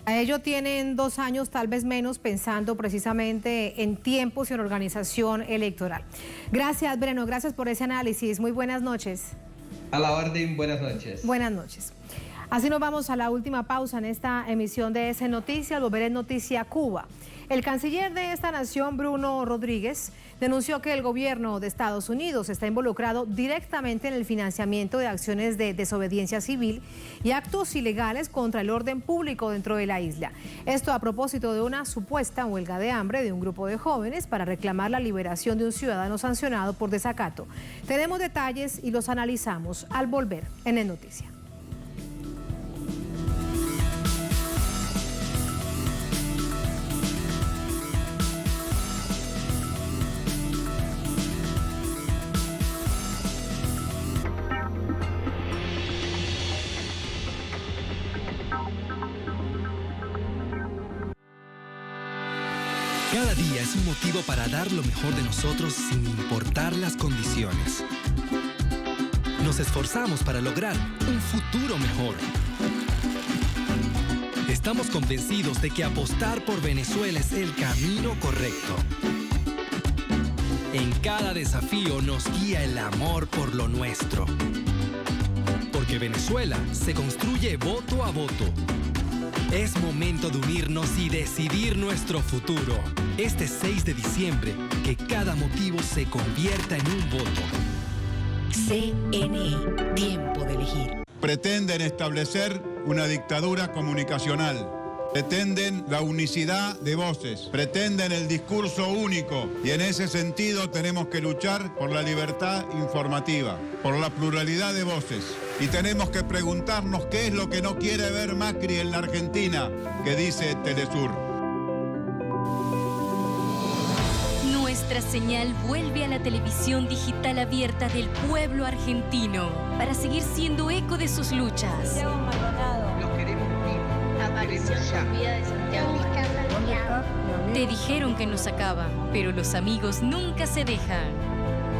A ello tienen 2 años, tal vez menos, pensando precisamente en tiempos y en organización electoral. Gracias, Breno, gracias por ese análisis. Muy buenas noches. A la orden, buenas noches. Buenas noches. Así nos vamos a la última pausa en esta emisión de ES Noticias. Volver en Noticia Cuba. El canciller de esta nación, Bruno Rodríguez, denunció que el gobierno de Estados Unidos está involucrado directamente en el financiamiento de acciones de desobediencia civil y actos ilegales contra el orden público dentro de la isla. Esto a propósito de una supuesta huelga de hambre de un grupo de jóvenes para reclamar la liberación de un ciudadano sancionado por desacato. Tenemos detalles y los analizamos al volver en ES Noticias. Cada día es un motivo para dar lo mejor de nosotros sin importar las condiciones. Nos esforzamos para lograr un futuro mejor. Estamos convencidos de que apostar por Venezuela es el camino correcto. En cada desafío nos guía el amor por lo nuestro. Porque Venezuela se construye voto a voto. Es momento de unirnos y decidir nuestro futuro. Este 6 de diciembre, que cada motivo se convierta en un voto. CNE, tiempo de elegir. Pretenden establecer una dictadura comunicacional. Pretenden la unicidad de voces, pretenden el discurso único y en ese sentido tenemos que luchar por la libertad informativa, por la pluralidad de voces y tenemos que preguntarnos qué es lo que no quiere ver Macri en la Argentina, que dice Telesur. Nuestra señal vuelve a la televisión digital abierta del pueblo argentino para seguir siendo eco de sus luchas. Te dijeron que nos acaban, pero los amigos nunca se dejan.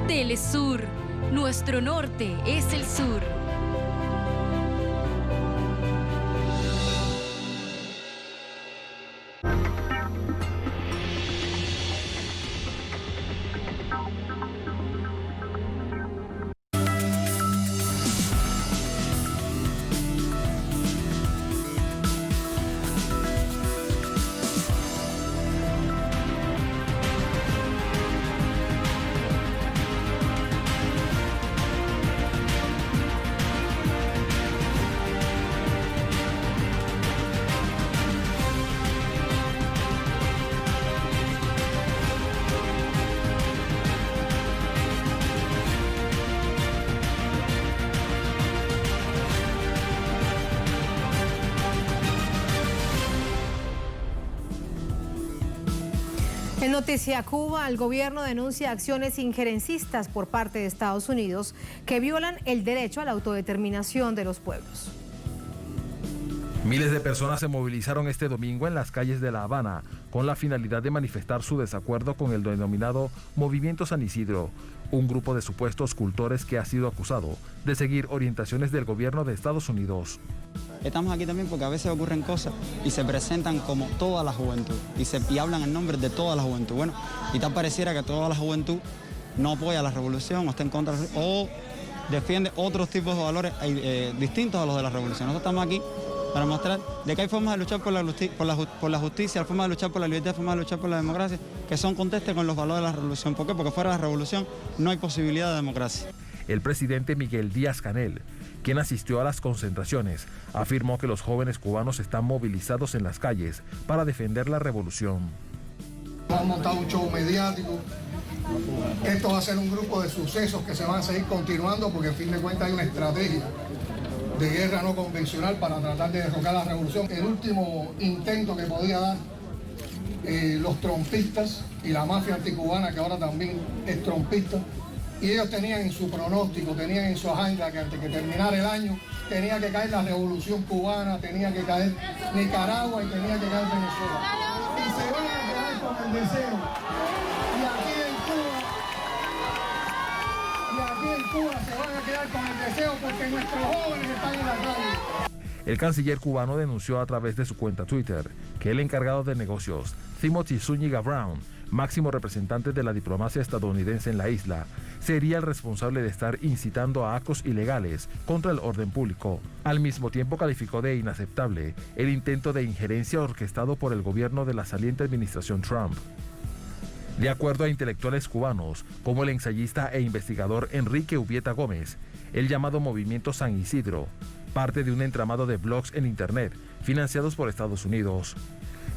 Telesur, nuestro norte es el sur. En Noticia Cuba, el gobierno denuncia acciones injerencistas por parte de Estados Unidos que violan el derecho a la autodeterminación de los pueblos. Miles de personas se movilizaron este domingo en las calles de La Habana con la finalidad de manifestar su desacuerdo con el denominado Movimiento San Isidro, un grupo de supuestos cultores que ha sido acusado de seguir orientaciones del gobierno de Estados Unidos. Estamos aquí también porque a veces ocurren cosas y se presentan como toda la juventud y hablan en nombre de toda la juventud. Bueno, y tal pareciera que toda la juventud no apoya la revolución o está en contra o defiende otros tipos de valores distintos a los de la revolución. Nosotros estamos aquí para mostrar de que hay formas de luchar por la justicia, hay formas de luchar por la libertad, hay formas de luchar por la democracia, que son contestes con los valores de la revolución. ¿Por qué? Porque fuera de la revolución no hay posibilidad de democracia. El presidente Miguel Díaz-Canel, quien asistió a las concentraciones, afirmó que los jóvenes cubanos están movilizados en las calles para defender la revolución. Han montado un show mediático. Esto va a ser un grupo de sucesos que se van a seguir continuando porque en fin de cuentas hay una estrategia de guerra no convencional para tratar de derrocar la revolución. El último intento que podía dar los trompistas y la mafia anticubana, que ahora también es trompista, y ellos tenían en su pronóstico, tenían en su agenda que antes que terminara el año tenía que caer la revolución cubana, tenía que caer Nicaragua y tenía que caer Venezuela. Y se van a quedar con el deseo. Y aquí en Cuba se van a quedar con el deseo porque nuestros jóvenes están en la calle. El canciller cubano denunció a través de su cuenta Twitter que el encargado de negocios, Timothy Zúñiga Brown, máximo representante de la diplomacia estadounidense en la isla, sería el responsable de estar incitando a actos ilegales contra el orden público. Al mismo tiempo calificó de inaceptable el intento de injerencia orquestado por el gobierno de la saliente administración Trump. De acuerdo a intelectuales cubanos, como el ensayista e investigador Enrique Ubieta Gómez, el llamado Movimiento San Isidro, parte de un entramado de blogs en Internet financiados por Estados Unidos,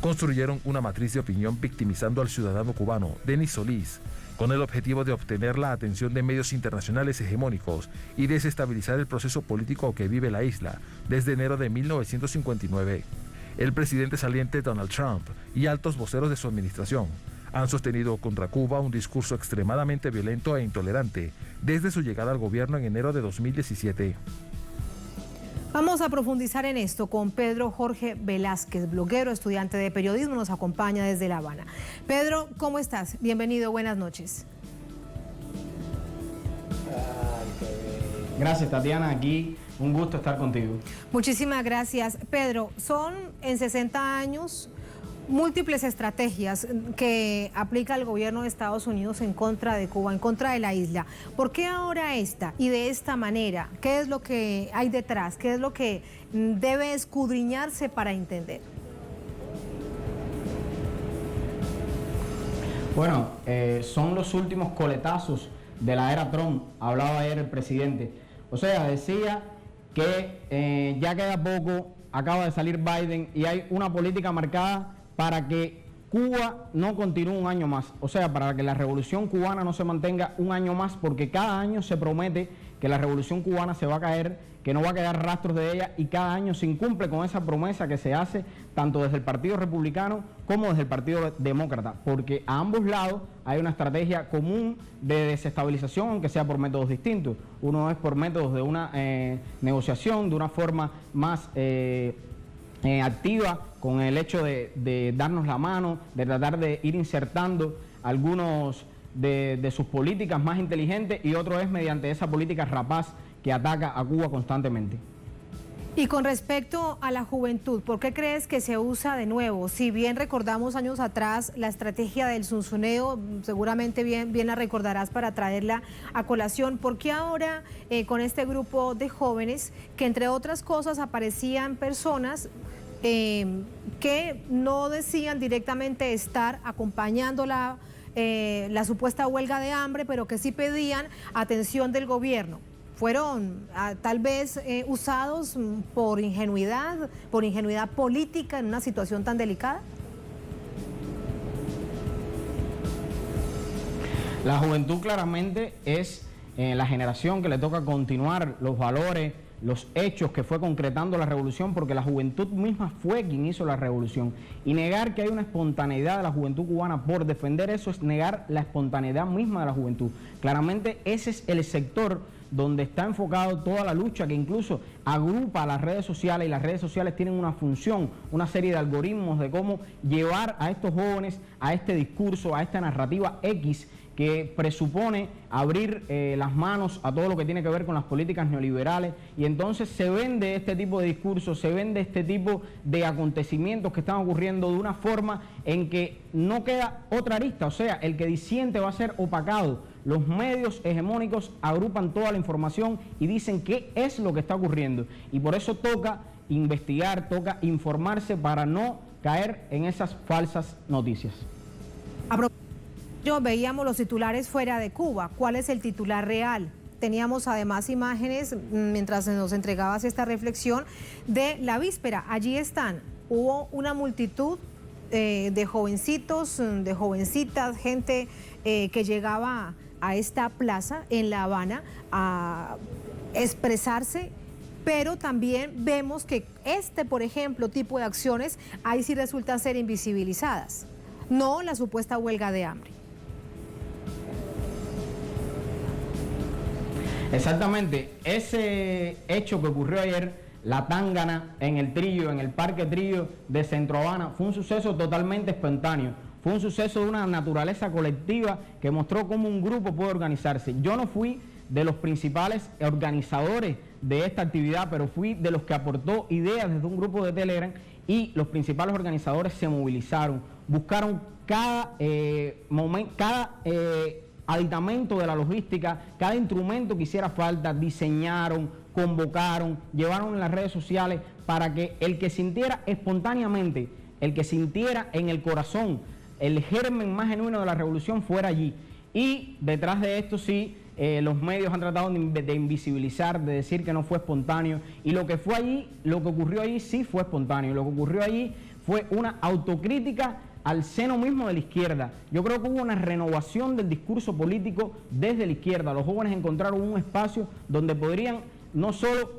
construyeron una matriz de opinión victimizando al ciudadano cubano Denis Solís, con el objetivo de obtener la atención de medios internacionales hegemónicos y desestabilizar el proceso político que vive la isla desde enero de 1959. El presidente saliente Donald Trump y altos voceros de su administración han sostenido contra Cuba un discurso extremadamente violento e intolerante desde su llegada al gobierno en enero de 2017. Vamos a profundizar en esto con Pedro Jorge Velázquez, bloguero, estudiante de periodismo, nos acompaña desde La Habana. Pedro, ¿cómo estás? Bienvenido, buenas noches. Gracias, Tatiana, aquí un gusto estar contigo. Muchísimas gracias. Pedro, son en 60 años múltiples estrategias que aplica el gobierno de Estados Unidos en contra de Cuba, en contra de la isla. ¿Por qué ahora esta y de esta manera? ¿Qué es lo que hay detrás? ¿Qué es lo que debe escudriñarse para entender? Bueno, son los últimos coletazos de la era Trump, hablaba ayer el presidente. O sea, decía que ya queda poco, acaba de salir Biden y hay una política marcada para que Cuba no continúe un año más, o sea, para que la revolución cubana no se mantenga un año más, porque cada año se promete que la revolución cubana se va a caer, que no va a quedar rastros de ella, y cada año se incumple con esa promesa que se hace tanto desde el Partido Republicano como desde el Partido Demócrata, porque a ambos lados hay una estrategia común de desestabilización, aunque sea por métodos distintos. Uno es por métodos de una negociación, de una forma más activa, con el hecho de darnos la mano, de tratar de ir insertando algunos de sus políticas más inteligentes, y otro es mediante esa política rapaz que ataca a Cuba constantemente. Y con respecto a la juventud, ¿por qué crees que se usa de nuevo? Si bien recordamos años atrás la estrategia del zunzuneo, seguramente bien la recordarás para traerla a colación. ¿Por qué ahora con este grupo de jóvenes, que entre otras cosas aparecían personas que no decían directamente estar acompañando la supuesta huelga de hambre, pero que sí pedían atención del gobierno? ¿Fueron tal vez usados por ingenuidad política en una situación tan delicada? La juventud claramente es la generación que le toca continuar los valores, los hechos que fue concretando la revolución, porque la juventud misma fue quien hizo la revolución. Y negar que hay una espontaneidad de la juventud cubana por defender eso es negar la espontaneidad misma de la juventud. Claramente ese es el sector donde está enfocado toda la lucha, que incluso agrupa a las redes sociales, y las redes sociales tienen una función, una serie de algoritmos de cómo llevar a estos jóvenes a este discurso, a esta narrativa X, que presupone abrir las manos a todo lo que tiene que ver con las políticas neoliberales, y entonces se vende este tipo de discursos, se vende este tipo de acontecimientos que están ocurriendo de una forma en que no queda otra arista, o sea, el que disiente va a ser opacado. Los medios hegemónicos agrupan toda la información y dicen qué es lo que está ocurriendo, y por eso toca investigar, toca informarse para no caer en esas falsas noticias. Veíamos los titulares fuera de Cuba. ¿Cuál es el titular real? Teníamos además imágenes, mientras nos entregabas esta reflexión, de la víspera. Allí están. Hubo una multitud de jovencitos, de jovencitas, gente que llegaba a esta plaza en La Habana a expresarse, pero también vemos que por ejemplo, tipo de acciones, ahí sí resultan ser invisibilizadas. No la supuesta huelga de hambre. Exactamente, ese hecho que ocurrió ayer, la tángana en el Trillo, en el Parque Trillo de Centro Habana, fue un suceso totalmente espontáneo, fue un suceso de una naturaleza colectiva que mostró cómo un grupo puede organizarse. Yo no fui de los principales organizadores de esta actividad, pero fui de los que aportó ideas desde un grupo de Telegram, y los principales organizadores se movilizaron, buscaron cada aditamento de la logística, cada instrumento que hiciera falta, diseñaron, convocaron, llevaron en las redes sociales para que el que sintiera espontáneamente, el que sintiera en el corazón el germen más genuino de la revolución fuera allí. Y detrás de esto sí, los medios han tratado de invisibilizar, de decir que no fue espontáneo, y lo que fue allí, lo que ocurrió allí sí fue espontáneo, lo que ocurrió allí fue una autocrítica al seno mismo de la izquierda. Yo creo que hubo una renovación del discurso político desde la izquierda. Los jóvenes encontraron un espacio donde podrían no solo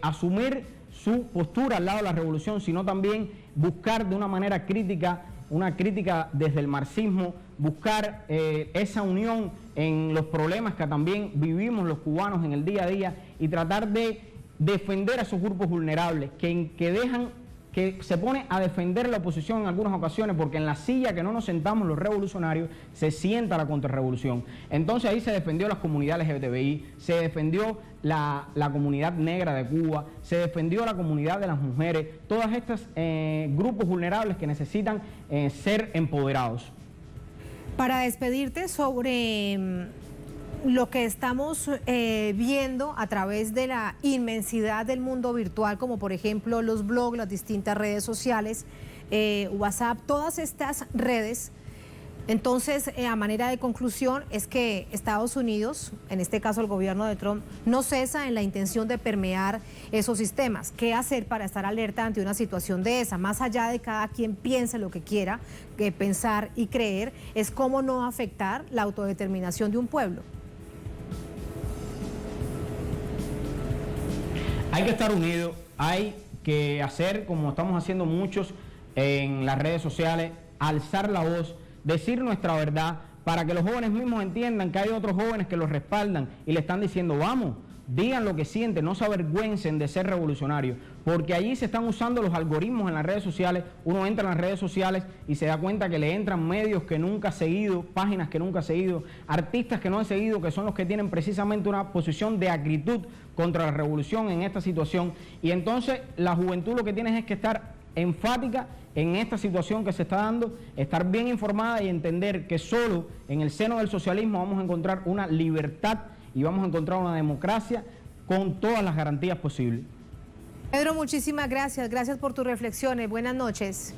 asumir su postura al lado de la revolución, sino también buscar de una manera crítica, una crítica desde el marxismo, buscar esa unión en los problemas que también vivimos los cubanos en el día a día y tratar de defender a esos grupos vulnerables que se pone a defender la oposición en algunas ocasiones, porque en la silla que no nos sentamos los revolucionarios se sienta la contrarrevolución. Entonces ahí se defendió las comunidades LGBTI, se defendió la comunidad negra de Cuba, se defendió la comunidad de las mujeres, todas estas grupos vulnerables que necesitan ser empoderados. Para despedirte sobre lo que estamos viendo a través de la inmensidad del mundo virtual, como por ejemplo los blogs, las distintas redes sociales, WhatsApp, todas estas redes. Entonces, a manera de conclusión, es que Estados Unidos, en este caso el gobierno de Trump, no cesa en la intención de permear esos sistemas. ¿Qué hacer para estar alerta ante una situación de esa? Más allá de cada quien piense lo que quiera pensar y creer, es cómo no afectar la autodeterminación de un pueblo. Hay que estar unidos, hay que hacer como estamos haciendo muchos en las redes sociales, alzar la voz, decir nuestra verdad, para que los jóvenes mismos entiendan que hay otros jóvenes que los respaldan y le están diciendo, vamos, digan lo que sienten, no se avergüencen de ser revolucionarios, porque allí se están usando los algoritmos en las redes sociales. Uno entra en las redes sociales y se da cuenta que le entran medios que nunca ha seguido, páginas que nunca ha seguido, artistas que no han seguido, que son los que tienen precisamente una posición de acritud contra la revolución en esta situación. Y entonces la juventud lo que tiene es que estar enfática en esta situación que se está dando, estar bien informada y entender que solo en el seno del socialismo vamos a encontrar una libertad y vamos a encontrar una democracia con todas las garantías posibles. Pedro, muchísimas gracias. Gracias por tus reflexiones. Buenas noches.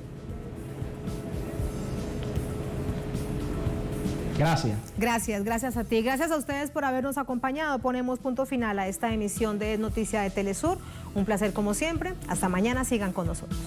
Gracias. Gracias a ti. Gracias a ustedes por habernos acompañado. Ponemos punto final a esta emisión de Noticia de Telesur. Un placer como siempre. Hasta mañana. Sigan con nosotros.